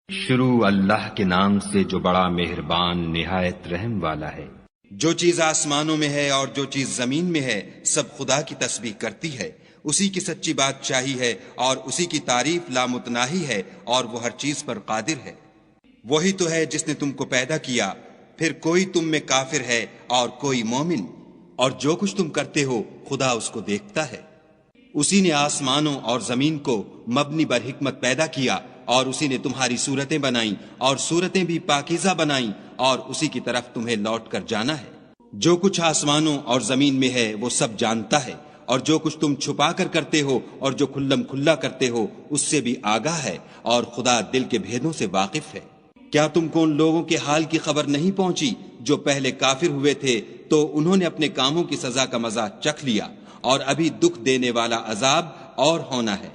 شروع اللہ کے نام سے جو بڑا مہربان نہایت رحم والا ہے۔ جو چیز آسمانوں میں ہے اور جو چیز زمین میں ہے سب خدا کی تسبیح کرتی ہے، اسی کی سچی بادشاہی ہے اور اسی کی تعریف لامتناہی ہے اور وہ ہر چیز پر قادر ہے۔ وہی تو ہے جس نے تم کو پیدا کیا، پھر کوئی تم میں کافر ہے اور کوئی مومن، اور جو کچھ تم کرتے ہو خدا اس کو دیکھتا ہے۔ اسی نے آسمانوں اور زمین کو مبنی بر حکمت پیدا کیا، اور اسی نے تمہاری صورتیں بنائیں اور صورتیں بھی پاکیزہ بنائیں، اور اسی کی طرف تمہیں لوٹ کر جانا ہے۔ جو کچھ آسمانوں اور زمین میں ہے وہ سب جانتا ہے، اور جو کچھ تم چھپا کر کرتے ہو اور جو کھلم کھلا کرتے ہو اس سے بھی آگاہ ہے، اور خدا دل کے بھیدوں سے واقف ہے۔ کیا تم کو ان لوگوں کے حال کی خبر نہیں پہنچی جو پہلے کافر ہوئے تھے تو انہوں نے اپنے کاموں کی سزا کا مزہ چکھ لیا، اور ابھی دکھ دینے والا عذاب اور ہونا ہے۔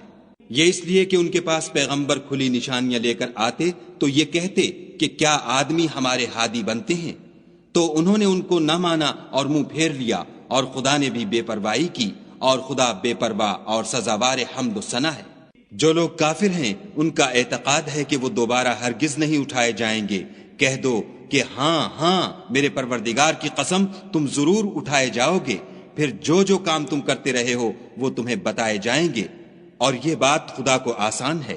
یہ اس لیے کہ ان کے پاس پیغمبر کھلی نشانیاں لے کر آتے تو یہ کہتے کہ کیا آدمی ہمارے ہادی بنتے ہیں، تو انہوں نے ان کو نہ مانا اور منہ پھیر لیا، اور خدا نے بھی بے پرواہی کی، اور خدا بے پرواہ اور سزاوار حمد و ثنا ہے۔ جو لوگ کافر ہیں ان کا اعتقاد ہے کہ وہ دوبارہ ہرگز نہیں اٹھائے جائیں گے۔ کہہ دو کہ ہاں ہاں میرے پروردگار کی قسم تم ضرور اٹھائے جاؤ گے، پھر جو جو کام تم کرتے رہے ہو وہ تمہیں بتائے جائیں گے، اور یہ بات خدا کو آسان ہے۔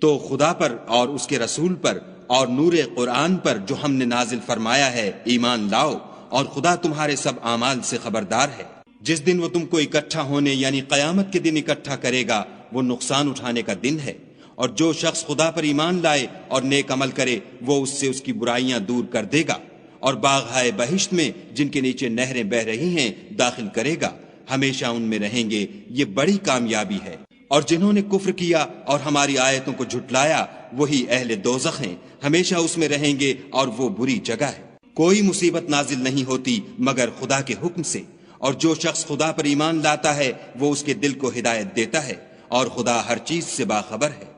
تو خدا پر اور اس کے رسول پر اور نور قرآن پر جو ہم نے نازل فرمایا ہے ایمان لاؤ، اور خدا تمہارے سب اعمال سے خبردار ہے۔ جس دن وہ تم کو اکٹھا ہونے یعنی قیامت کے دن اکٹھا کرے گا وہ نقصان اٹھانے کا دن ہے، اور جو شخص خدا پر ایمان لائے اور نیک عمل کرے وہ اس سے اس کی برائیاں دور کر دے گا، اور باغہائے بہشت میں جن کے نیچے نہریں بہ رہی ہیں داخل کرے گا، ہمیشہ ان میں رہیں گے۔ یہ بڑی کامیابی ہے۔ اور جنہوں نے کفر کیا اور ہماری آیتوں کو جھٹلایا وہی اہل دوزخ ہیں، ہمیشہ اس میں رہیں گے، اور وہ بری جگہ ہے۔ کوئی مصیبت نازل نہیں ہوتی مگر خدا کے حکم سے، اور جو شخص خدا پر ایمان لاتا ہے وہ اس کے دل کو ہدایت دیتا ہے، اور خدا ہر چیز سے باخبر ہے۔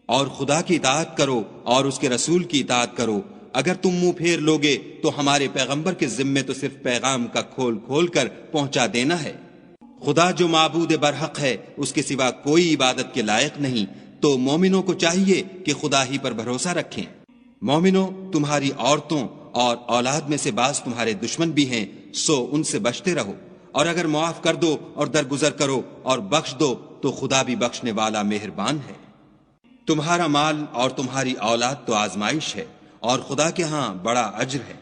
اور خدا کی اطاعت کرو اور اس کے رسول کی اطاعت کرو۔ اگر تم منہ پھیر لوگے تو ہمارے پیغمبر کے ذمے تو صرف پیغام کا کھول کھول کر پہنچا دینا ہے۔ خدا جو معبود برحق ہے اس کے سوا کوئی عبادت کے لائق نہیں، تو مومنوں کو چاہیے کہ خدا ہی پر بھروسہ رکھیں۔ مومنوں، تمہاری عورتوں اور اولاد میں سے بعض تمہارے دشمن بھی ہیں، سو ان سے بچتے رہو، اور اگر معاف کر دو اور درگزر کرو اور بخش دو تو خدا بھی بخشنے والا مہربان ہے۔ تمہارا مال اور تمہاری اولاد تو آزمائش ہے، اور خدا کے ہاں بڑا اجر ہے۔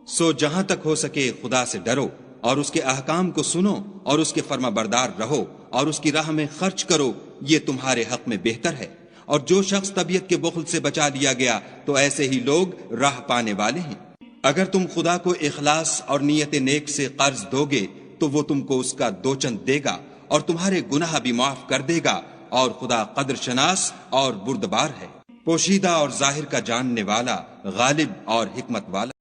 سو جہاں تک ہو سکے خدا سے ڈرو، اور اس کے احکام کو سنو اور اس کے فرما بردار رہو، اور اس کی راہ میں خرچ کرو، یہ تمہارے حق میں بہتر ہے۔ اور جو شخص طبیعت کے بخل سے بچا لیا گیا تو ایسے ہی لوگ راہ پانے والے ہیں۔ اگر تم خدا کو اخلاص اور نیت نیک سے قرض دو گے تو وہ تم کو اس کا دو چند دے گا، اور تمہارے گناہ بھی معاف کر دے گا، اور خدا قدر شناس اور بردبار ہے، پوشیدہ اور ظاہر کا جاننے والا، غالب اور حکمت والا۔